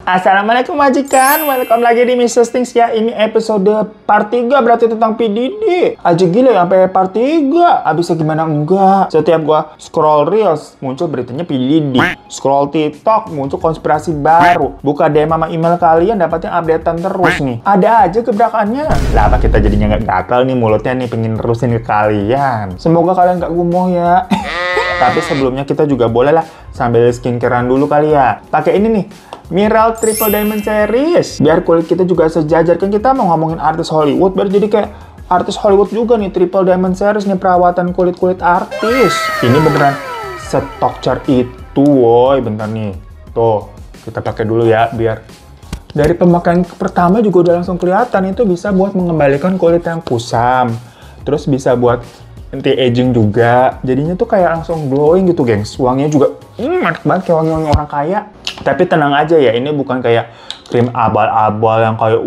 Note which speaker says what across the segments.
Speaker 1: Assalamualaikum majikan, welcome lagi di Mr. Things ya. Ini episode part 3 berarti tentang PDD. Aja gila ya sampai part 3. Abisnya gimana enggak? Setiap gua scroll reels muncul beritanya PDD. Scroll TikTok muncul konspirasi baru. Buka DM sama email kalian dapatnya updatean terus nih. Ada aja gebrakannya. Lah apa kita jadinya nggak gatel nih mulutnya nih pengen terusin ke kalian. Semoga kalian nggak gumoh ya. Tapi sebelumnya kita juga boleh lah sambil skincarean dulu kali ya. Pakai ini nih, Miral Triple Diamond Series. Biar kulit kita juga sejajar. Kan kita mau ngomongin artis Hollywood, biar jadi kayak artis Hollywood juga nih. Triple Diamond Series nih, perawatan kulit-kulit artis. Ini beneran stok car itu, woy. Bentar nih. Tuh, kita pakai dulu ya, biar dari pemakaian pertama juga udah langsung kelihatan. Itu bisa buat mengembalikan kulit yang kusam. Terus bisa buat anti-aging juga. Jadinya tuh kayak langsung glowing gitu, gengs. Wanginya juga enak banget kayak wangi-wangi orang kaya. Tapi tenang aja ya, ini bukan kayak krim abal-abal yang kayak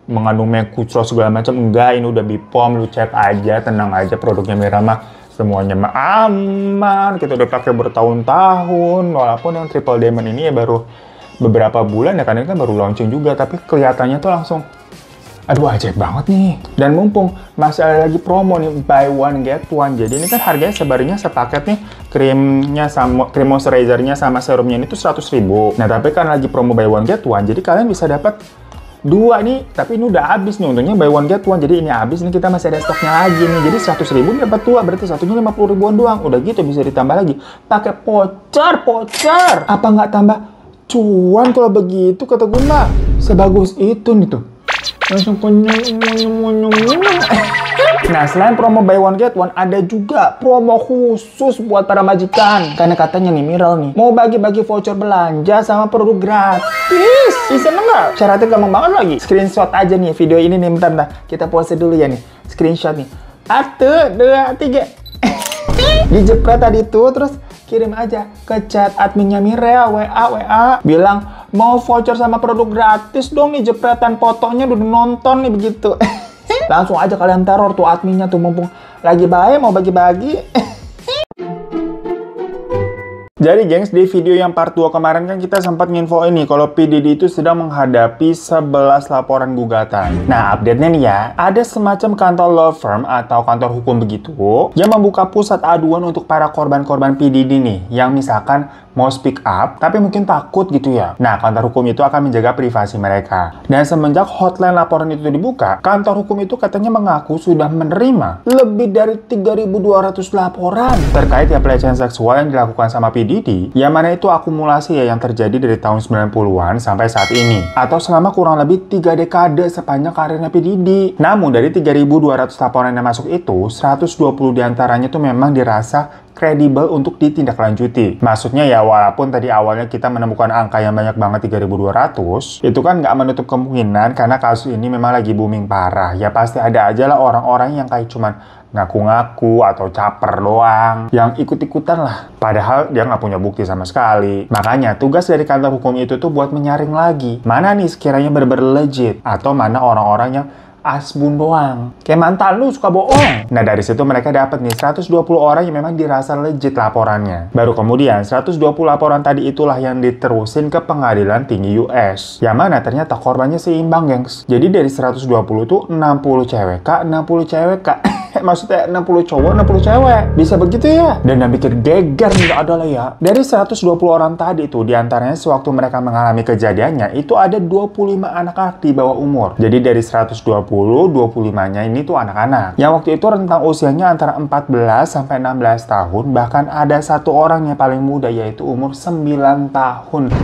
Speaker 1: mengandung merkuri segala macam. Enggak, ini udah BPOM, lu cek aja, tenang aja, produknya Miral mah semuanya mah aman. Kita udah pakai bertahun-tahun. Walaupun yang Triple Diamond ini ya baru beberapa bulan ya, karena kan baru launching juga, tapi kelihatannya tuh langsung aduh ajaib banget nih. Dan mumpung masih ada lagi promo nih, buy one get one. Jadi ini kan harganya sebaringnya sepaket nih, krimnya sama krim moisturizernya sama serumnya ini tuh 100.000. Nah tapi kan lagi promo buy one get one, jadi kalian bisa dapat dua nih. Tapi ini udah habis nih, untungnya buy one get one. Jadi ini habis nih, kita masih ada stoknya lagi nih. Jadi 100.000 dapat dua, berarti satunya 50 ribuan doang. Udah gitu bisa ditambah lagi pakai voucher. Apa nggak tambah cuan kalau begitu, kata gue mah. Sebagus itu nih tuh. Langsung Nah, selain promo buy one get one, ada juga promo khusus buat para majikan. Karena katanya nih Miral nih mau bagi-bagi voucher belanja sama produk gratis. Bisa nggak? Syaratnya gampang banget lagi. Screenshot aja nih video ini nih, bentar. Kita pause dulu ya nih. Screenshot nih. 1, 2, 3. Dijepret tadi tuh, terus kirim aja ke chat adminnya Miral, WA. Bilang mau voucher sama produk gratis dong nih, jepretan fotonya udah nonton nih begitu. Langsung aja kalian teror tuh adminnya tuh, mumpung lagi baik mau bagi-bagi. Jadi gengs, di video yang part 2 kemarin kan kita sempat nginfo ini kalau PDD itu sedang menghadapi 11 laporan gugatan. Nah, update-nya nih ya, ada semacam kantor law firm atau kantor hukum begitu yang membuka pusat aduan untuk para korban-korban PDD nih, yang misalkan mau speak up, tapi mungkin takut gitu ya. Nah, kantor hukum itu akan menjaga privasi mereka. Dan semenjak hotline laporan itu dibuka, kantor hukum itu katanya mengaku sudah menerima lebih dari 3.200 laporan terkait ya pelecehan seksual yang dilakukan sama PDD, yang mana itu akumulasi ya yang terjadi dari tahun 90-an sampai saat ini, atau selama kurang lebih 3 dekade sepanjang karirnya PDD. Namun dari 3.200 laporan yang masuk itu, 120 diantaranya tuh memang dirasa kredibel untuk ditindaklanjuti. Maksudnya ya, walaupun tadi awalnya kita menemukan angka yang banyak banget 3.200, itu kan nggak menutup kemungkinan karena kasus ini memang lagi booming parah. Ya pasti ada aja lah orang-orang yang kayak cuman ngaku-ngaku atau caper doang, yang ikut-ikutan lah. Padahal dia nggak punya bukti sama sekali. Makanya tugas dari kantor hukum itu tuh buat menyaring lagi, mana nih sekiranya bener-bener legit, atau mana orang-orang yang asbun doang. Kayak mantan lu suka bohong. Nah dari situ mereka dapat nih 120 orang yang memang dirasa legit laporannya. Baru kemudian 120 laporan tadi itulah yang diterusin ke pengadilan tinggi US. Yang mana ternyata korbannya seimbang, gengs. Jadi dari 120 tuh 60 cewek kak, 60 cewek kak. Maksudnya 60 cowok, 60 cewek. Bisa begitu ya? Dan yang bikin geger nggak ada lah ya. Dari 120 orang tadi itu, diantaranya sewaktu mereka mengalami kejadiannya, itu ada 25 anak-anak di bawah umur. Jadi dari 120, 25-nya ini tuh anak-anak. Yang waktu itu rentang usianya antara 14 sampai 16 tahun. Bahkan ada satu orang yang paling muda, yaitu umur 9 tahun.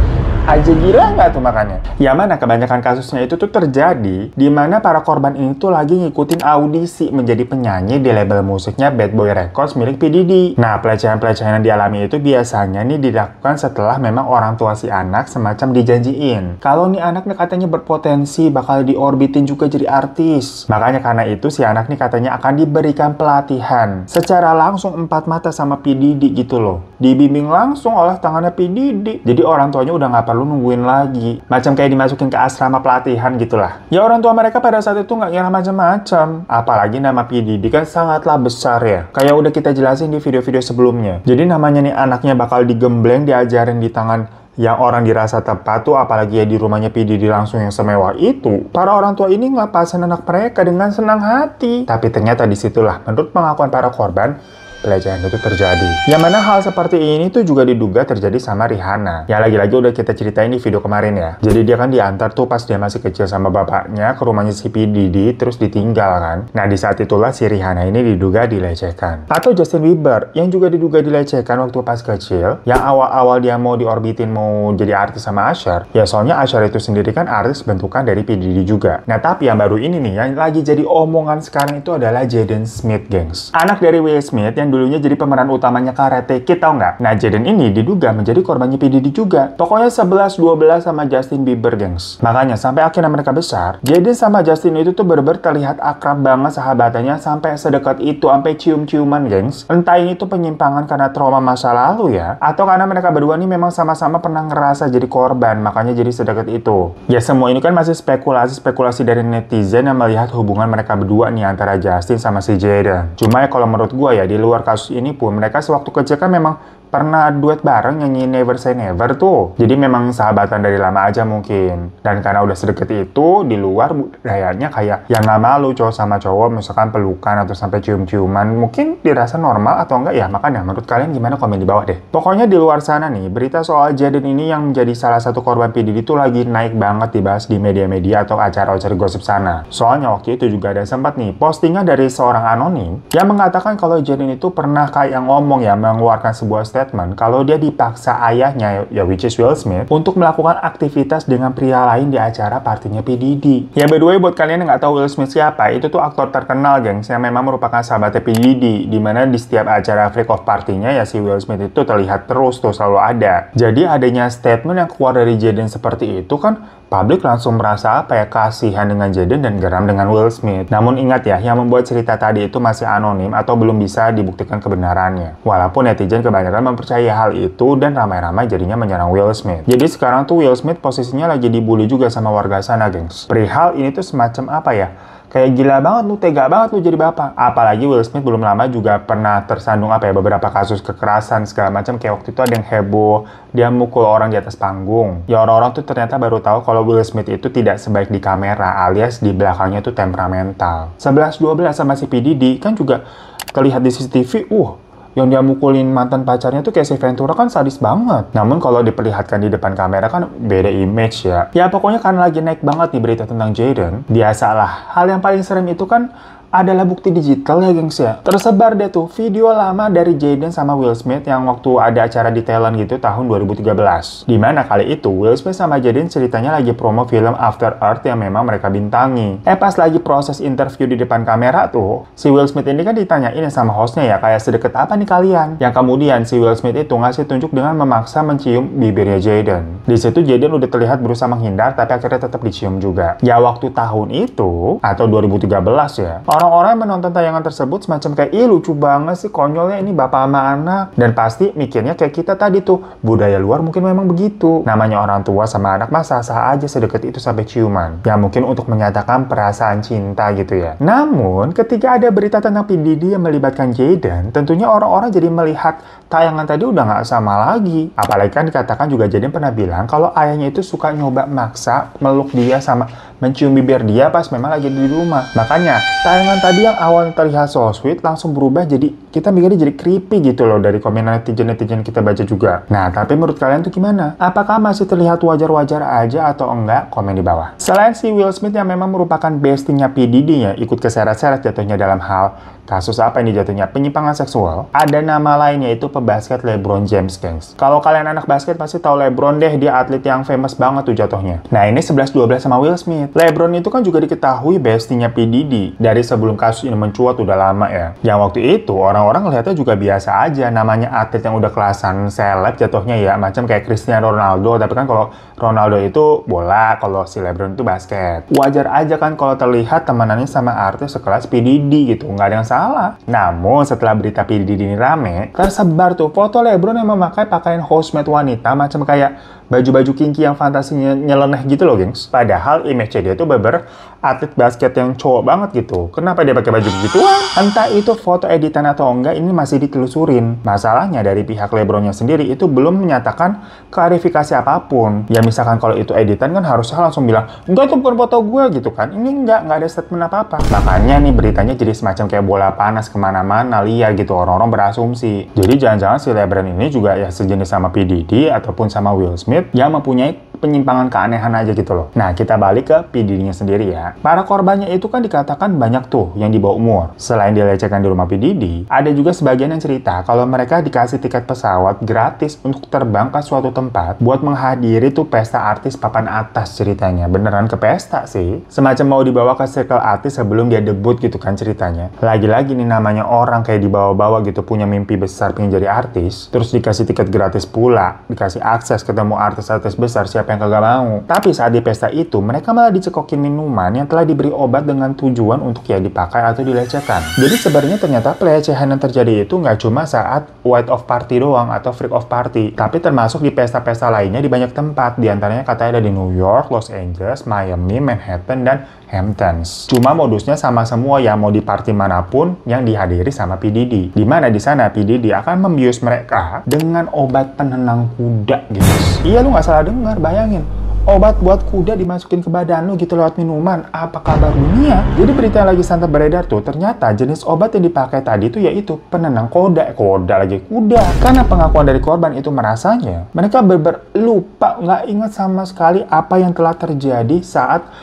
Speaker 1: Aja gila nggak tuh makanya? Ya mana kebanyakan kasusnya itu tuh terjadi di mana para korban ini tuh lagi ngikutin audisi menjadi penyanyi di label musiknya Bad Boy Records milik P. Diddy. Nah, pelecehan-pelecehan yang dialami itu biasanya nih dilakukan setelah memang orang tua si anak semacam dijanjiin. Kalau nih anak nih katanya berpotensi bakal diorbitin juga jadi artis. Makanya karena itu si anak nih katanya akan diberikan pelatihan secara langsung 4 mata sama P. Diddy gitu loh. Dibimbing langsung oleh tangannya P. Diddy. Jadi orang tuanya udah nggak perlu nungguin lagi. Macam kayak dimasukin ke asrama pelatihan gitulah. Ya orang tua mereka pada saat itu nggak ngira macam-macam. Apalagi nama P. Diddy kan sangatlah besar ya. Kayak udah kita jelasin di video-video sebelumnya. Jadi namanya nih anaknya bakal digembleng, diajarin di tangan yang orang dirasa tepat tuh, apalagi ya di rumahnya P. Diddy langsung yang semewah itu. Para orang tua ini ngelepasin anak mereka dengan senang hati. Tapi ternyata disitulah menurut pengakuan para korban, pelecehan itu terjadi. Yang mana hal seperti ini tuh juga diduga terjadi sama Rihanna. Ya lagi-lagi udah kita ceritain di video kemarin ya. Jadi dia kan diantar tuh pas dia masih kecil sama bapaknya ke rumahnya si P. Diddy, terus ditinggal kan. Nah di saat itulah si Rihanna ini diduga dilecehkan. Atau Justin Bieber yang juga diduga dilecehkan waktu pas kecil. Yang awal-awal dia mau diorbitin mau jadi artis sama Usher. Ya soalnya Usher itu sendiri kan artis bentukan dari P. Diddy juga. Nah tapi yang baru ini nih yang lagi jadi omongan sekarang itu adalah Jaden Smith, gengs. Anak dari Will Smith yang dulunya jadi pemeran utamanya Karate Kid, tau nggak? Nah, Jaden ini diduga menjadi korbannya P. Diddy juga. Pokoknya 11-12 sama Justin Bieber, gengs. Makanya, sampai akhirnya mereka besar, Jaden sama Justin itu tuh bener-bener terlihat akrab banget sahabatannya sampai sedekat itu, sampai cium-ciuman, gengs. Entah ini tuh penyimpangan karena trauma masa lalu ya, atau karena mereka berdua nih memang sama-sama pernah ngerasa jadi korban, makanya jadi sedekat itu. Ya, semua ini kan masih spekulasi-spekulasi dari netizen yang melihat hubungan mereka berdua nih antara Justin sama si Jaden. Cuma ya kalau menurut gua ya, di luar kasus ini pun mereka sewaktu kecil kan memang pernah duet bareng nyanyi Never Say Never tuh. Jadi memang sahabatan dari lama aja mungkin. Dan karena udah sedekat itu, di luar budayanya kayak yang nggak malu cowok sama cowok, misalkan pelukan atau sampai cium-ciuman. Mungkin dirasa normal atau enggak ya? Makanya menurut kalian gimana, komen di bawah deh. Pokoknya di luar sana nih, berita soal Jaden ini yang menjadi salah satu korban P. Diddy itu lagi naik banget dibahas di media-media atau acara-acara gosip sana. Soalnya waktu itu juga ada sempat nih postingan dari seorang anonim yang mengatakan kalau Jaden itu pernah kayak ngomong ya, mengeluarkan sebuah statement kalau dia dipaksa ayahnya, ya which is Will Smith, untuk melakukan aktivitas dengan pria lain di acara partinya P. Diddy. Ya by the way, buat kalian yang nggak tahu Will Smith siapa, itu tuh aktor terkenal, gengs, yang memang merupakan sahabatnya P. Diddy, dimana di setiap acara freak off partinya ya si Will Smith itu terlihat terus tuh selalu ada. Jadi adanya statement yang keluar dari Jaden seperti itu kan, publik langsung merasa apa ya, kasihan dengan Jaden dan geram dengan Will Smith. Namun ingat ya, yang membuat cerita tadi itu masih anonim atau belum bisa dibuktikan kebenarannya. Walaupun netizen kebanyakan mempercayai hal itu dan ramai-ramai jadinya menyerang Will Smith. Jadi sekarang tuh Will Smith posisinya lagi dibully juga sama warga sana, gengs. Perihal ini tuh semacam apa ya? Kayak gila banget lu, tega banget lu jadi bapak. Apalagi Will Smith belum lama juga pernah tersandung apa ya, beberapa kasus kekerasan segala macam. Kayak waktu itu ada yang heboh, dia mukul orang di atas panggung. Ya orang-orang tuh ternyata baru tahu kalau Will Smith itu tidak sebaik di kamera, alias di belakangnya tuh temperamental. 11-12 sama si P. Diddy kan juga terlihat di CCTV, yang dia mukulin mantan pacarnya tuh kayak si Ventura kan sadis banget. Namun kalau diperlihatkan di depan kamera kan beda image ya. Ya pokoknya karena lagi naik banget nih berita tentang Jaden. Biasalah, hal yang paling serem itu kan adalah bukti digital ya, gengs ya. Tersebar deh tuh video lama dari Jaden sama Will Smith yang waktu ada acara di Thailand gitu tahun 2013. Dimana kali itu Will Smith sama Jaden ceritanya lagi promo film After Earth yang memang mereka bintangi. Pas lagi proses interview di depan kamera tuh, si Will Smith ini kan ditanyain sama hostnya ya, kayak sedekat apa nih kalian? Yang kemudian si Will Smith itu ngasih tunjuk dengan memaksa mencium bibirnya Jaden. Di situ Jaden udah terlihat berusaha menghindar, tapi akhirnya tetap dicium juga. Ya waktu tahun itu, atau 2013 ya, orang-orang yang menonton tayangan tersebut semacam kayak, ih lucu banget sih, konyolnya ini bapak sama anak. Dan pasti mikirnya kayak kita tadi tuh, budaya luar mungkin memang begitu. Namanya orang tua sama anak mah sah-sah aja sedekat itu sampai ciuman. Ya mungkin untuk menyatakan perasaan cinta gitu ya. Namun ketika ada berita tentang P. Diddy yang melibatkan Jaden, tentunya orang-orang jadi melihat tayangan tadi udah nggak sama lagi. Apalagi kan dikatakan juga Jaden pernah bilang kalau ayahnya itu suka nyoba maksa meluk dia sama mencium bibir dia pas memang lagi di rumah. Makanya tayangan tadi yang awalnya terlihat so sweet langsung berubah jadi kita mikirnya jadi creepy gitu loh dari komen netizen-netizen kita baca juga. Nah, tapi menurut kalian tuh gimana? Apakah masih terlihat wajar-wajar aja atau enggak? Komen di bawah. Selain si Will Smith yang memang merupakan bestie-nya P. Diddy ya, ikut keseret-seret jatuhnya dalam hal kasus apa ini jatuhnya? Penyimpangan seksual. Ada nama lainnya itu pebasket LeBron James, gengs. Kalau kalian anak basket pasti tahu LeBron deh, dia atlet yang famous banget tuh jatuhnya. Nah, ini 11-12 sama Will Smith. LeBron itu kan juga diketahui bestie-nya P. Diddy dari sebelum kasus ini mencuat udah lama ya. Yang waktu itu orang-orang ngeliatnya juga biasa aja, namanya atlet yang udah kelasan seleb jatuhnya ya, macam kayak Cristiano Ronaldo, tapi kan kalau Ronaldo itu bola, kalau si LeBron itu basket. Wajar aja kan kalau terlihat temanannya sama artis sekelas P. Diddy gitu, nggak ada yang salah. Namun setelah berita P. Diddy ini rame, tersebar tuh foto LeBron yang memakai pakaian housemate wanita macam kayak baju-baju kinky yang fantasinya nyeleneh gitu loh, gengs. Padahal image dia tuh beber atlet basket yang cowok banget gitu. Kenapa dia pakai baju begituan? Entah itu foto editan atau enggak, ini masih ditelusurin. Masalahnya dari pihak LeBronnya sendiri itu belum menyatakan klarifikasi apapun. Ya misalkan kalau itu editan kan harusnya langsung bilang, enggak itu bukan foto gue gitu kan. Ini enggak ada statement apa-apa. Makanya nih beritanya jadi semacam kayak bola panas kemana-mana liar gitu. Orang-orang berasumsi. Jadi jangan-jangan si LeBron ini juga ya sejenis sama P. Diddy ataupun sama Will Smith yang mempunyai penyimpangan keanehan aja gitu loh. Nah, kita balik ke P. Diddy-nya sendiri ya. Para korbannya itu kan dikatakan banyak tuh yang di bawah umur. Selain dilecehkan di rumah P. Diddy, ada juga sebagian yang cerita kalau mereka dikasih tiket pesawat gratis untuk terbang ke suatu tempat buat menghadiri tuh pesta artis papan atas ceritanya. Beneran ke pesta sih. Semacam mau dibawa ke circle artis sebelum dia debut gitu kan ceritanya. Lagi-lagi nih namanya orang kayak dibawa-bawa gitu punya mimpi besar pengen jadi artis, terus dikasih tiket gratis pula, dikasih akses ketemu artis-artis besar, siapa yang kagak mau. Tapi saat di pesta itu, mereka malah dicekokin minuman yang telah diberi obat dengan tujuan untuk ya dipakai atau dilecehkan. Jadi sebenarnya ternyata pelecehan yang terjadi itu nggak cuma saat white of party doang atau freak of party, tapi termasuk di pesta-pesta lainnya di banyak tempat. Di antaranya katanya ada di New York, Los Angeles, Miami, Manhattan, dan Hamptons. Cuma modusnya sama semua ya, mau di party manapun yang dihadiri sama P. Diddy. Dimana di sana P. Diddy akan membius mereka dengan obat penenang kuda gitu. Iya, lu nggak salah dengar, bayangin. Obat buat kuda dimasukin ke badan lu gitu lewat minuman. Apa kabar dunia? Jadi berita yang lagi santai beredar tuh, ternyata jenis obat yang dipakai tadi tuh yaitu penenang kuda lagi kuda. Karena pengakuan dari korban itu merasanya mereka lupa, nggak ingat sama sekali apa yang telah terjadi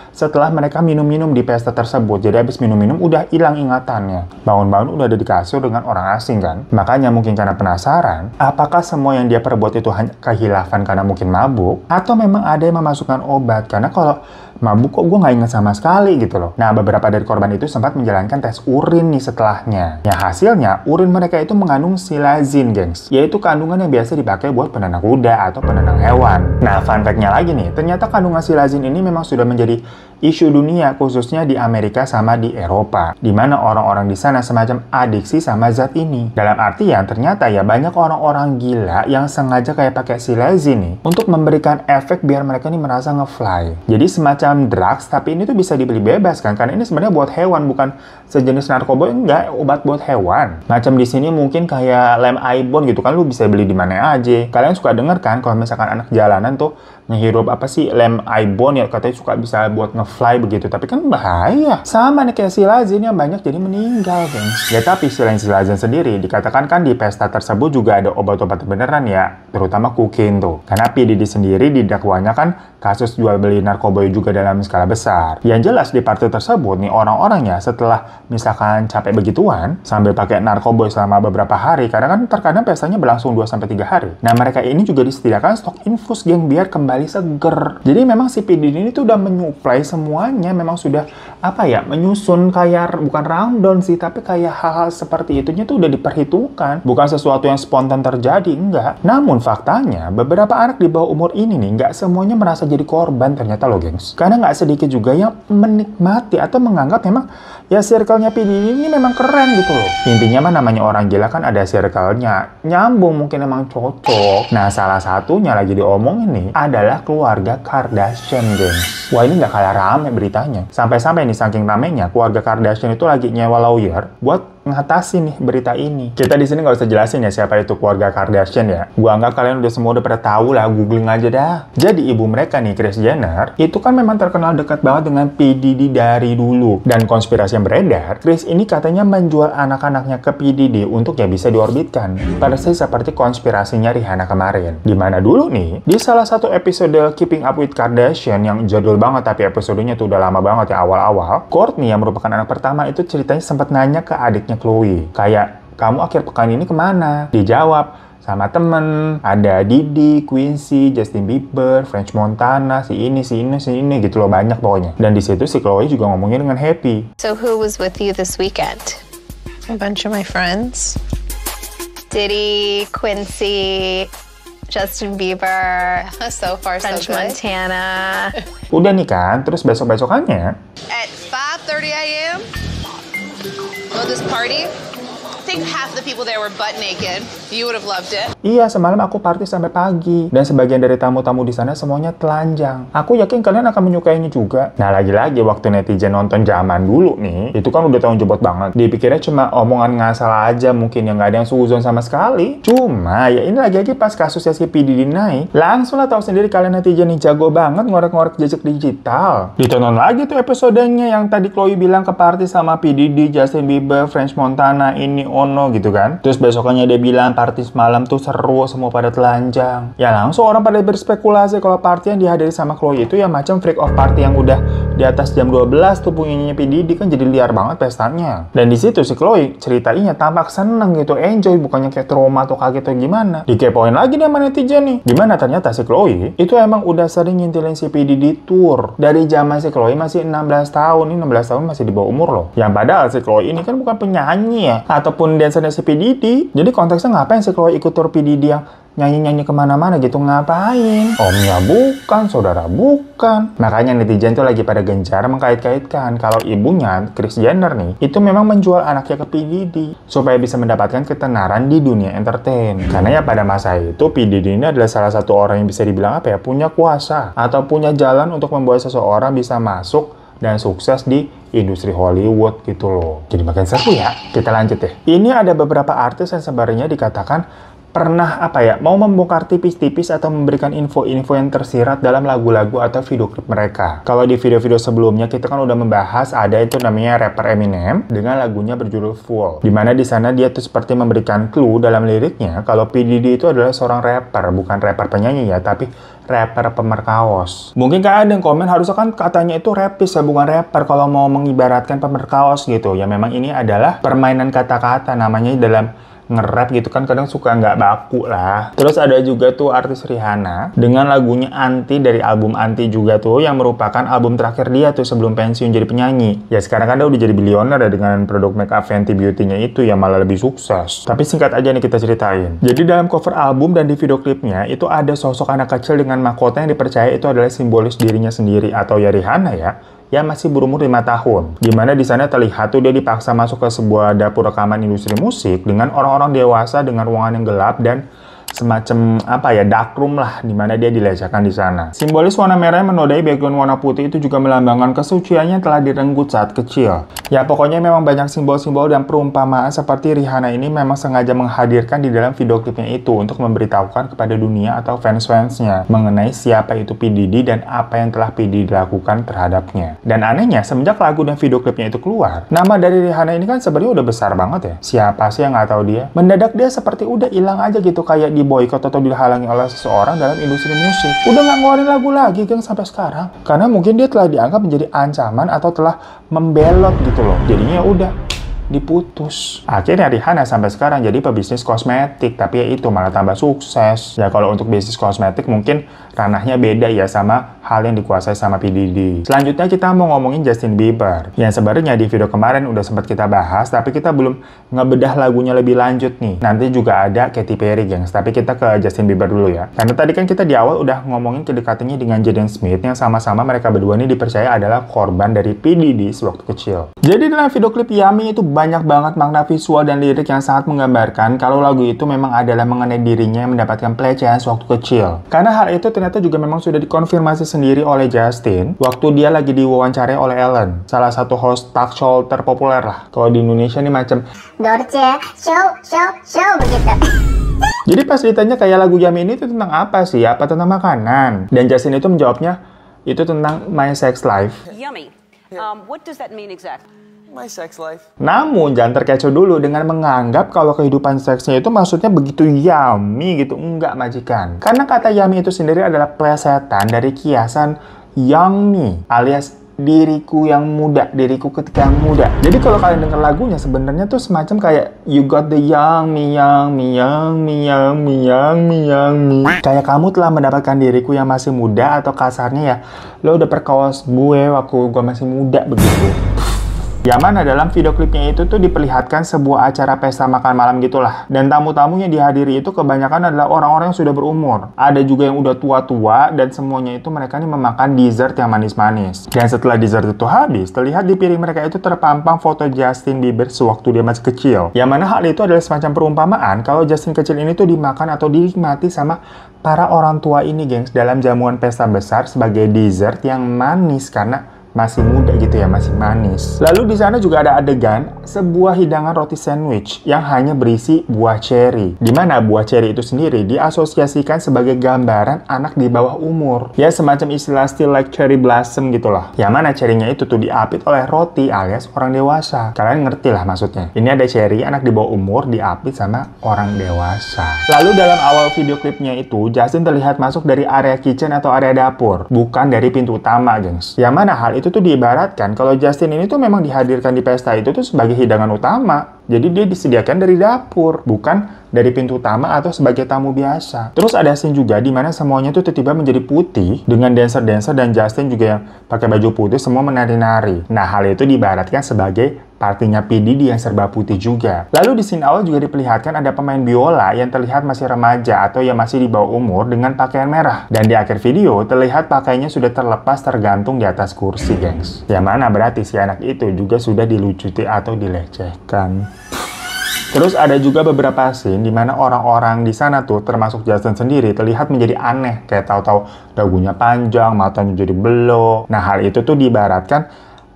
Speaker 1: setelah mereka minum-minum di pesta tersebut. Jadi habis minum-minum udah hilang ingatannya. Bangun-bangun udah ada di kasur dengan orang asing kan. Makanya mungkin karena penasaran, apakah semua yang dia perbuat itu hanya kehilafan karena mungkin mabuk, atau memang ada yang memasukkan obat, karena kalau mabuk kok gue nggak inget sama sekali gitu loh. Nah, beberapa dari korban itu sempat menjalankan tes urin nih setelahnya. Ya hasilnya, urin mereka itu mengandung silazin, gengs. Yaitu kandungan yang biasa dipakai buat penenang kuda atau penenang hewan. Nah, fun fact-nya lagi nih, ternyata kandungan silazin ini memang sudah menjadi isu dunia, khususnya di Amerika sama di Eropa, di mana orang-orang di sana semacam adiksi sama zat ini. Dalam artian, ternyata ya banyak orang-orang gila yang sengaja kayak pakai silazin nih untuk memberikan efek biar mereka ini merasa nge-fly. Jadi semacam drugs, tapi ini tuh bisa dibeli bebas kan, karena ini sebenarnya buat hewan, bukan sejenis narkoba, enggak, obat buat hewan. Macam di sini mungkin kayak lem ibon gitu kan, lu bisa beli di mana aja. Kalian suka denger kan kalau misalkan anak jalanan tuh ngehirup apa sih lem ibon ya, katanya suka bisa buat nge-fly begitu, tapi kan bahaya. Sama nih kayak silazin yang banyak jadi meninggal, gengs. Ya tapi selain silazin sendiri, dikatakan kan di pesta tersebut juga ada obat-obat beneran ya, terutama kokain tuh. Karena P. Diddy sendiri didakwanya kan kasus jual beli narkoba juga dalam skala besar. Yang jelas di party tersebut nih orang-orangnya setelah misalkan capek begituan sambil pakai narkoba selama beberapa hari, karena kan terkadang pestanya berlangsung 2-3 hari. Nah, mereka ini juga disediakan stok infus geng biar kembali seger. Jadi memang si P. Diddy ini tuh udah menyuplai semuanya, memang sudah apa ya, menyusun kayak bukan rundown sih, tapi kayak hal-hal seperti itunya tuh udah diperhitungkan, bukan sesuatu yang spontan terjadi, enggak. Namun faktanya beberapa anak di bawah umur ini nih nggak semuanya merasa jadi korban ternyata loh, gengs. Karena nggak sedikit juga yang menikmati atau menganggap memang ya circle-nya P. Diddy ini memang keren gitu loh. Intinya mah namanya orang gila kan ada circle-nya, nyambung, mungkin emang cocok. Nah, salah satunya lagi diomongin nih adalah keluarga Kardashian, gengs. Wah, ini nggak kalah rame beritanya. Sampai-sampai nih saking ramenya, keluarga Kardashian itu lagi nyewa lawyer buat ngatasi nih berita ini. Kita di sini nggak usah jelasin ya siapa itu keluarga Kardashian ya. Gua anggap kalian udah pada tahu lah, googling aja dah. Jadi ibu mereka nih, Kris Jenner, itu kan memang terkenal dekat banget dengan P. Diddy dari dulu. Dan konspirasi yang beredar, Kris ini katanya menjual anak-anaknya ke P. Diddy untuk ya bisa diorbitkan. Persis seperti konspirasinya Rihanna kemarin. Dimana dulu nih, di salah satu episode Keeping Up with Kardashian yang jadul banget tapi episodenya tuh udah lama banget ya awal-awal, Kourtney yang merupakan anak pertama itu ceritanya sempat nanya ke adiknya Khloe, kayak, kamu akhir pekan ini kemana? Dijawab, sama temen, ada Diddy, Quincy, Justin Bieber, French Montana, si ini gitu loh, banyak pokoknya. Dan di situ si Khloe juga ngomongnya dengan happy.
Speaker 2: So who was with you this weekend? A bunch of my friends. Diddy, Quincy, Justin Bieber, so far French so good. Montana.
Speaker 1: Udah nih kan, terus besok-besokannya.
Speaker 3: At 5:30 a.m. Go to this party. I think half the people there were butt naked. You would have loved it.
Speaker 1: Iya, semalam aku party sampai pagi. Dan sebagian dari tamu-tamu di sana semuanya telanjang. Aku yakin kalian akan menyukainya juga. Nah, lagi-lagi waktu netizen nonton zaman dulu nih, itu kan udah tahun jebot banget. Dipikirnya cuma omongan ngasal aja mungkin, yang nggak ada yang suzon sama sekali. Cuma, ya ini lagi-lagi pas kasusnya si P. Diddy naik, langsung lah tahu sendiri kalian netizen nih jago banget ngorek-ngorek jejak digital. Ditonton lagi tuh episodenya yang tadi Khloe bilang ke party sama P. Diddy, Justin Bieber, French Montana, ini ono gitu kan. Terus besokannya dia bilang party semalam tuh seru, semua pada telanjang. Ya langsung orang pada berspekulasi kalau party yang dihadiri sama Khloe itu ya macam freak off party yang udah di atas jam 12 tuh punyanya P. Diddy, kan jadi liar banget pestanya. Dan di situ si Khloe ceritanya tampak seneng gitu, enjoy, bukannya kayak trauma atau kaget atau gimana. Dikepoin lagi nih sama netizen nih. Gimana ternyata si Khloe itu emang udah sering ngintilin si P. Diddy tour. Dari zaman si Khloe masih 16 tahun. Ini 16 tahun masih di bawah umur loh. Yang padahal si Khloe ini kan bukan penyanyi ya, ataupun dancernya si P. Diddy. Jadi konteksnya ngapain si Khloe ikut tour P. Diddy yang nyanyi-nyanyi kemana-mana gitu, ngapain? Omnya bukan, saudara bukan. Makanya netizen tuh lagi pada gencar mengkait-kaitkan kalau ibunya, Kris Jenner nih, itu memang menjual anaknya ke P. Diddy supaya bisa mendapatkan ketenaran di dunia entertain. Karena ya pada masa itu P. Diddy ini adalah salah satu orang yang bisa dibilang apa ya, punya kuasa atau punya jalan untuk membuat seseorang bisa masuk dan sukses di industri Hollywood gitu loh. Jadi makin seru ya. Kita lanjut deh. Ini ada beberapa artis yang sebenarnya dikatakan pernah mau membongkar tipis-tipis atau memberikan info-info yang tersirat dalam lagu-lagu atau video klip mereka. Kalau di video-video sebelumnya kita kan udah membahas ada itu namanya rapper Eminem dengan lagunya berjudul Fool. Dimana di sana dia tuh seperti memberikan clue dalam liriknya kalau P. Diddy itu adalah seorang rapper, bukan rapper penyanyi ya, tapi rapper pemerkaos. Mungkin kan ada yang komen harusnya kan katanya itu rapis ya, bukan rapper kalau mau mengibaratkan pemerkaos gitu. Ya memang ini adalah permainan kata-kata namanya dalam nge-rap gitu kan, kadang suka nggak baku lah. Terus ada juga tuh artis Rihanna dengan lagunya Anti dari album Anti juga tuh, yang merupakan album terakhir dia tuh sebelum pensiun jadi penyanyi. Ya sekarang kan dia udah jadi bilioner ya dengan produk makeup Fenty Beauty-nya itu yang malah lebih sukses. Tapi singkat aja nih kita ceritain. Jadi dalam cover album dan di video klipnya itu ada sosok anak kecil dengan mahkota yang dipercaya itu adalah simbolis dirinya sendiri atau ya Rihanna ya masih berumur 5 tahun. Dimana di sana terlihat tuh dia dipaksa masuk ke sebuah dapur rekaman industri musik dengan orang-orang dewasa dengan ruangan yang gelap dan semacam dark room lah, dimana dia dilecehkan di sana. Simbolis warna merah yang menodai background warna putih itu juga melambangkan kesuciannya telah direnggut saat kecil. Ya pokoknya memang banyak simbol-simbol dan perumpamaan seperti Rihanna ini memang sengaja menghadirkan di dalam video klipnya itu untuk memberitahukan kepada dunia atau fans-fansnya mengenai siapa itu P. Diddy dan apa yang telah P. Diddy lakukan terhadapnya. Dan anehnya semenjak lagu dan video klipnya itu keluar, nama dari Rihanna ini kan sebenarnya udah besar banget ya. Siapa sih yang nggak tahu dia? Mendadak dia seperti udah hilang aja gitu, kayak diboikot atau dihalangi oleh seseorang dalam industri musik. Udah nggak ngeluarin lagu lagi kan sampai sekarang. Karena mungkin dia telah dianggap menjadi ancaman atau telah membelot gitu loh. Jadinya udah diputus. Akhirnya Rihanna sampai sekarang jadi pebisnis kosmetik, tapi ya itu malah tambah sukses. Ya kalau untuk bisnis kosmetik mungkin ranahnya beda ya sama hal yang dikuasai sama P. Diddy. Selanjutnya kita mau ngomongin Justin Bieber. Yang sebenarnya di video kemarin udah sempat kita bahas, tapi kita belum ngebedah lagunya lebih lanjut nih. Nanti juga ada Katy Perry, gengs. Tapi kita ke Justin Bieber dulu ya. Karena tadi kan kita di awal udah ngomongin kedekatannya dengan Jaden Smith yang sama-sama mereka berdua ini dipercaya adalah korban dari P. Diddy sewaktu kecil. Jadi dalam video klip Yummy itu banyak banget makna visual dan lirik yang sangat menggambarkan kalau lagu itu memang adalah mengenai dirinya yang mendapatkan pelecehan sewaktu kecil. Karena hal itu ternyata juga memang sudah dikonfirmasi sendiri oleh Justin waktu dia lagi diwawancarai oleh Ellen, salah satu host talk show terpopuler lah. Kalau di Indonesia nih macam
Speaker 4: Dorce, show begitu.
Speaker 1: Jadi pas ditanya kayak lagu Yummy ini itu tentang apa sih? Apa tentang makanan? Dan Justin itu menjawabnya, itu tentang my sex life.
Speaker 5: Yummy. What does that mean exactly?
Speaker 6: My sex life.
Speaker 1: Namun jangan terkecoh dulu dengan menganggap kalau kehidupan seksnya itu maksudnya begitu yummy gitu. Enggak, majikan. Karena kata yummy itu sendiri adalah plesetan dari kiasan young me alias diriku yang muda, diriku ketika muda. Jadi kalau kalian dengar lagunya sebenarnya tuh semacam kayak you got the young me. Kayak kamu telah mendapatkan diriku yang masih muda, atau kasarnya ya lo udah perkawas gue waktu gue masih muda begitu. Yang mana dalam video klipnya itu tuh diperlihatkan sebuah acara pesta makan malam gitulah. Dan tamu-tamu yang dihadiri itu kebanyakan adalah orang-orang yang sudah berumur. Ada juga yang udah tua-tua, dan semuanya itu mereka nih memakan dessert yang manis-manis. Dan setelah dessert itu habis, terlihat di piring mereka itu terpampang foto Justin Bieber sewaktu dia masih kecil. Yang mana hal itu adalah semacam perumpamaan kalau Justin kecil ini tuh dimakan atau dinikmati sama para orang tua ini, gengs, dalam jamuan pesta besar sebagai dessert yang manis karena masih muda gitu ya, masih manis. Lalu di sana juga ada adegan sebuah hidangan roti sandwich yang hanya berisi buah cherry. Di mana buah cherry itu sendiri diasosiasikan sebagai gambaran anak di bawah umur. Ya semacam istilah still like cherry blossom gitulah. Yang mana cherry-nya itu tuh diapit oleh roti alias orang dewasa. Kalian ngerti lah maksudnya. Ini ada cherry anak di bawah umur diapit sama orang dewasa. Lalu dalam awal video klipnya itu, Justin terlihat masuk dari area kitchen atau area dapur, bukan dari pintu utama, gengs. Yang mana hal itu tuh diibaratkan kalau Justin ini tuh memang dihadirkan di pesta itu tuh sebagai hidangan utama. Jadi dia disediakan dari dapur, bukan dari pintu utama atau sebagai tamu biasa. Terus ada scene juga di mana semuanya tuh tiba-tiba menjadi putih dengan dancer-dancer dan Justin juga yang pakai baju putih semua menari-nari. Nah, hal itu diibaratkan sebagai partinya P. Diddy yang serba putih juga. Lalu di scene awal juga diperlihatkan ada pemain biola yang terlihat masih remaja atau yang masih di bawah umur dengan pakaian merah. Dan di akhir video terlihat pakaiannya sudah terlepas tergantung di atas kursi, gengs. Yang mana berarti si anak itu juga sudah dilucuti atau dilecehkan. Terus ada juga beberapa scene di mana orang-orang di sana tuh, termasuk Justin sendiri, terlihat menjadi aneh. Kayak tahu-tahu dagunya panjang, matanya jadi belok. Nah, hal itu tuh diibaratkan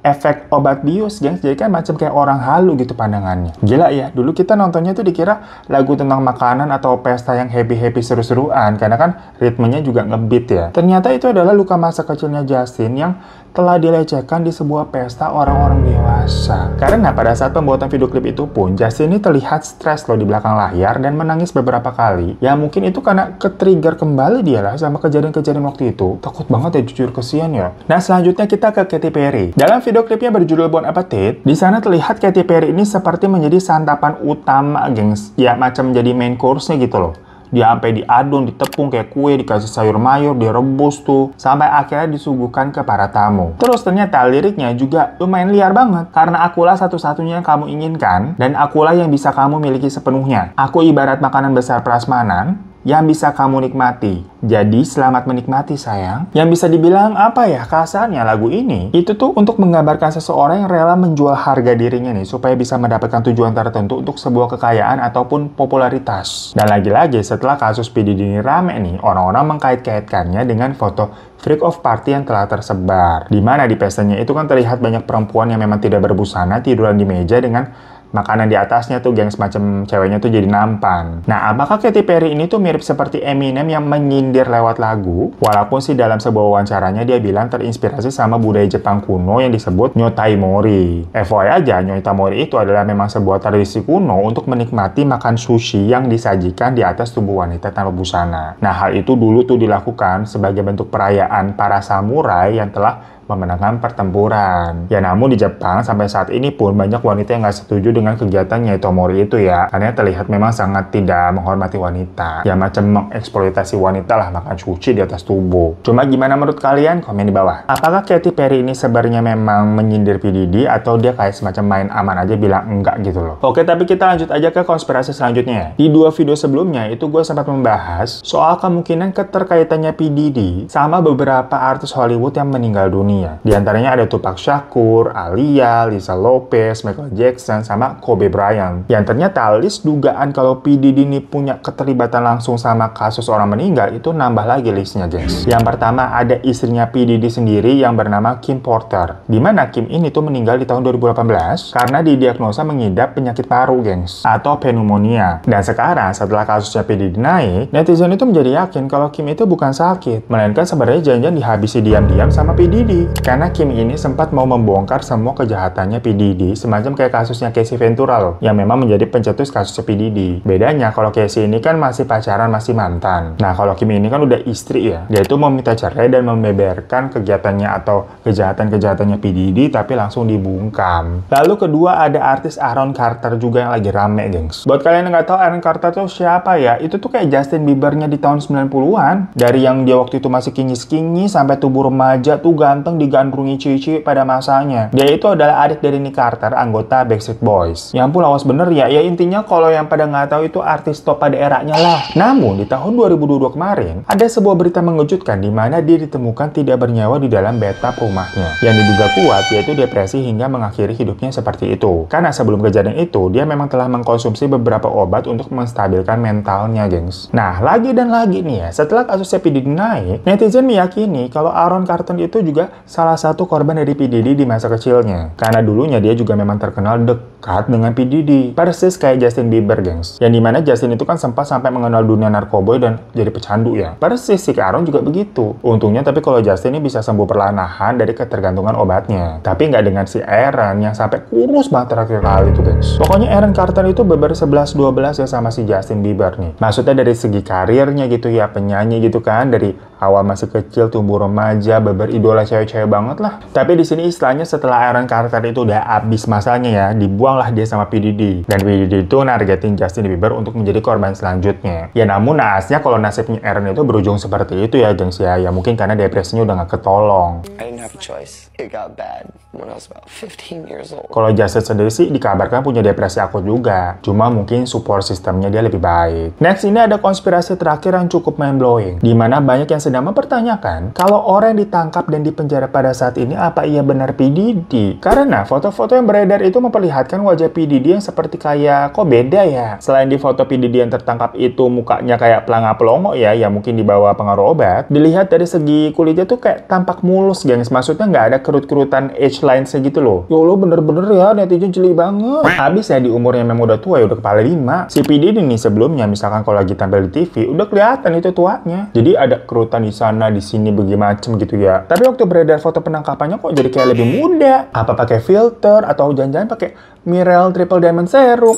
Speaker 1: efek obat bius, gengs. Jadi kan macam kayak orang halu gitu pandangannya. Gila ya, dulu kita nontonnya tuh dikira lagu tentang makanan atau pesta yang happy-happy seru-seruan. Karena kan ritmenya juga ngebeat ya. Ternyata itu adalah luka masa kecilnya Justin yang telah dilecehkan di sebuah pesta orang-orang dewasa. Karena pada saat pembuatan video klip itu pun, Justin ini terlihat stres loh di belakang layar dan menangis beberapa kali. Ya mungkin itu karena ke-trigger kembali dia lah sama kejadian-kejadian waktu itu. Takut banget ya, jujur, kesian ya. Nah, selanjutnya kita ke Katy Perry. Dalam video klipnya berjudul Bon Appetit, di sana terlihat Katy Perry ini seperti menjadi santapan utama, gengs. Ya macam menjadi main course-nya gitu loh. Dia sampai diadon, ditepung kayak kue, dikasih sayur mayur, direbus tuh, sampai akhirnya disuguhkan ke para tamu. Terus ternyata liriknya juga lumayan liar banget. Karena akulah satu-satunya yang kamu inginkan, dan akulah yang bisa kamu miliki sepenuhnya. Aku ibarat makanan besar prasmanan yang bisa kamu nikmati. Jadi selamat menikmati, sayang. Yang bisa dibilang apa ya, kasarnya lagu ini itu tuh untuk menggambarkan seseorang yang rela menjual harga dirinya nih supaya bisa mendapatkan tujuan tertentu untuk sebuah kekayaan ataupun popularitas. Dan lagi-lagi setelah kasus P. Diddy ini rame nih, orang-orang mengkait-kaitkannya dengan foto freak of party yang telah tersebar. Dimana di pestanya itu kan terlihat banyak perempuan yang memang tidak berbusana tiduran di meja dengan makanan di atasnya tuh, gengs, macam ceweknya tuh jadi nampan. Nah, apakah Katy Perry ini tuh mirip seperti Eminem yang menyindir lewat lagu? Walaupun sih dalam sebuah wawancaranya dia bilang terinspirasi sama budaya Jepang kuno yang disebut Nyotai Mori. FYI aja, Nyotai Mori itu adalah memang sebuah tradisi kuno untuk menikmati makan sushi yang disajikan di atas tubuh wanita tanpa busana. Nah, hal itu dulu tuh dilakukan sebagai bentuk perayaan para samurai yang telah memenangkan pertempuran. Ya namun di Jepang sampai saat ini pun banyak wanita yang nggak setuju dengan kegiatan Nyoitomori itu ya. Karena terlihat memang sangat tidak menghormati wanita. Ya macam mengeksploitasi wanita lah, makan sushi di atas tubuh. Cuma gimana menurut kalian? Komen di bawah. Apakah Katy Perry ini sebenarnya memang menyindir P. Diddy atau dia kayak semacam main aman aja bilang enggak gitu loh. Oke, tapi kita lanjut aja ke konspirasi selanjutnya. Di 2 video sebelumnya itu gue sempat membahas soal kemungkinan keterkaitannya P. Diddy sama beberapa artis Hollywood yang meninggal dunia. California. Di antaranya ada Tupac Shakur, Aaliyah, Lisa Lopez, Michael Jackson, sama Kobe Bryant. Yang ternyata list dugaan kalau P. Diddy ini punya keterlibatan langsung sama kasus orang meninggal itu nambah lagi listnya, gengs. Yang pertama ada istrinya P. Diddy sendiri yang bernama Kim Porter. Dimana Kim ini tuh meninggal di tahun 2018 karena didiagnosa mengidap penyakit paru, gengs, atau pneumonia. Dan sekarang setelah kasusnya P. Diddy naik, netizen itu menjadi yakin kalau Kim itu bukan sakit, melainkan sebenarnya jangan-jangan dihabisi diam-diam sama P. Diddy. Karena Kim ini sempat mau membongkar semua kejahatannya P. Diddy, semacam kayak kasusnya Casey Ventura loh, yang memang menjadi pencetus kasusnya P. Diddy. Bedanya kalau Casey ini kan masih pacaran, masih mantan. Nah, kalau Kim ini kan udah istri ya. Dia itu mau minta cerai dan membeberkan kegiatannya atau kejahatan-kejahatannya P. Diddy, tapi langsung dibungkam. Lalu kedua ada artis Aaron Carter juga yang lagi rame, gengs. Buat kalian yang nggak tahu Aaron Carter tuh siapa ya, itu tuh kayak Justin Bieber-nya di tahun 90-an. Dari yang dia waktu itu masih kinyis-kinyis sampai tubuh remaja tuh ganteng digandrungi cici pada masanya. Dia itu adalah adik dari Nick Carter, anggota Backstreet Boys. Ya ampun, lawas bener ya. Ya intinya kalau yang pada nggak tahu itu artis top pada eranya lah. Namun di tahun 2022 kemarin ada sebuah berita mengejutkan di mana dia ditemukan tidak bernyawa di dalam bathtub rumahnya. Yang diduga kuat yaitu depresi hingga mengakhiri hidupnya seperti itu. Karena sebelum kejadian itu dia memang telah mengkonsumsi beberapa obat untuk menstabilkan mentalnya, gengs. Nah, lagi dan lagi nih ya, setelah kasusnya P. Diddy naik, netizen meyakini kalau Aaron Carter itu juga salah satu korban dari P. Diddy di masa kecilnya. Karena dulunya dia juga memang terkenal dekat dengan P. Diddy. Persis kayak Justin Bieber, gengs. Yang dimana Justin itu kan sempat sampai mengenal dunia narkoboy dan jadi pecandu ya. Persis si Aaron juga begitu. Untungnya tapi kalau Justin ini bisa sembuh perlahan dari ketergantungan obatnya. Tapi nggak dengan si Aaron yang sampai kurus banget terakhir kali itu, gengs. Pokoknya Aaron Carter itu beber 11-12 ya sama si Justin Bieber nih. Maksudnya dari segi karirnya gitu ya, penyanyi gitu kan, dari awal masih kecil, tumbuh remaja, beber idola cewek-cewek banget lah. Tapi di sini istilahnya setelah Aaron Carter itu udah habis masanya ya, dibuanglah dia sama P. Diddy. Dan P. Diddy itu nargetin Justin Bieber untuk menjadi korban selanjutnya. Ya namun naasnya kalau nasibnya Aaron itu berujung seperti itu ya, gengs ya. Ya mungkin karena depresinya udah gak ketolong.
Speaker 6: I didn't have a choice. It got bad when I was about 15 years old.
Speaker 1: Kalau Justin sendiri sih dikabarkan punya depresi akut juga. Cuma mungkin support sistemnya dia lebih baik. Next ini ada konspirasi terakhir yang cukup mind-blowing. Dimana banyak yang sedang mempertanyakan kalau orang yang ditangkap dan dipenjara pada saat ini apa ia benar P. Diddy. Karena foto-foto yang beredar itu memperlihatkan wajah P. Diddy yang seperti kayak kok beda ya. Selain di foto P. Diddy yang tertangkap itu mukanya kayak pelanga-pelongo ya, yang mungkin dibawa pengaruh obat. Dilihat dari segi kulitnya tuh kayak tampak mulus, gengs. Maksudnya nggak ada kerut-kerutan edge lines gitu loh. Ya Allah, bener-bener ya, netizen jeli banget. Habis ya di umurnya memang udah tua ya, udah kepala 5. Si P. Diddy nih sebelumnya misalkan kalau lagi tampil di TV udah kelihatan itu tuanya. Jadi ada kerutan di sana, di sini, macem gitu ya. Tapi waktu beredar foto penangkapannya kok jadi kayak lebih muda. Apa pakai filter atau jangan-jangan pakai Mirel Triple Diamond Serum?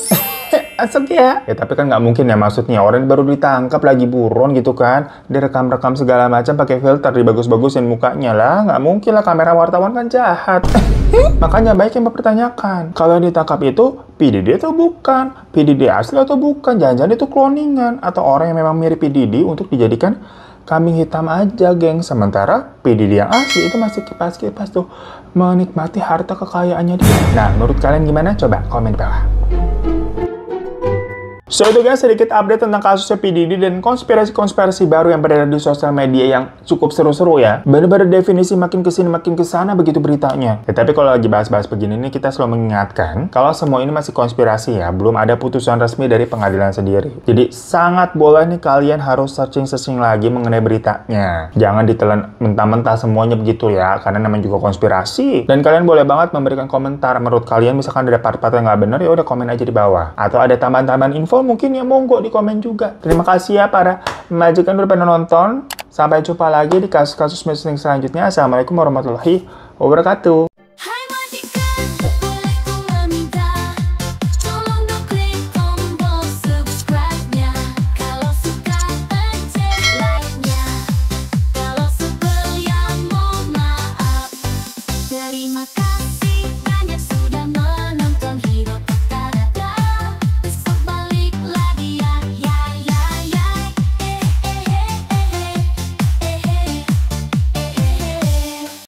Speaker 1: Asik ya. Ya tapi kan nggak mungkin ya, maksudnya orang baru ditangkap lagi buron gitu kan, direkam-rekam segala macam pakai filter, dibagus-bagusin mukanya lah. Nggak mungkin lah, kamera wartawan kan jahat. Makanya baik yang mempertanyakan kalau yang ditangkap itu P. Diddy atau bukan, P. Diddy asli atau bukan, jangan-jangan itu cloningan atau orang yang memang mirip P. Diddy untuk dijadikan kambing hitam aja, geng. Sementara P. Diddy yang asli itu masih kipas-kipas tuh menikmati harta kekayaannya dia. Nah, menurut kalian gimana? Coba komen di bawah. So itu guys, sedikit update tentang kasusnya P. Diddy dan konspirasi-konspirasi baru yang beredar di sosial media yang cukup seru-seru ya. Bener-bener definisi makin kesini makin kesana begitu beritanya. Ya, tapi kalau lagi bahas-bahas begini nih, kita selalu mengingatkan kalau semua ini masih konspirasi ya, belum ada putusan resmi dari pengadilan sendiri. Jadi sangat boleh nih kalian harus searching lagi mengenai beritanya. Jangan ditelan mentah-mentah semuanya begitu ya, karena namanya juga konspirasi. Dan kalian boleh banget memberikan komentar menurut kalian, misalkan ada part-part yang nggak bener ya udah komen aja di bawah. Atau ada tambahan-tambahan info mungkin ya monggo di komen juga. Terima kasih ya para majikan udah pada nonton. Sampai jumpa lagi di kasus-kasus mistis selanjutnya. Assalamualaikum warahmatullahi wabarakatuh.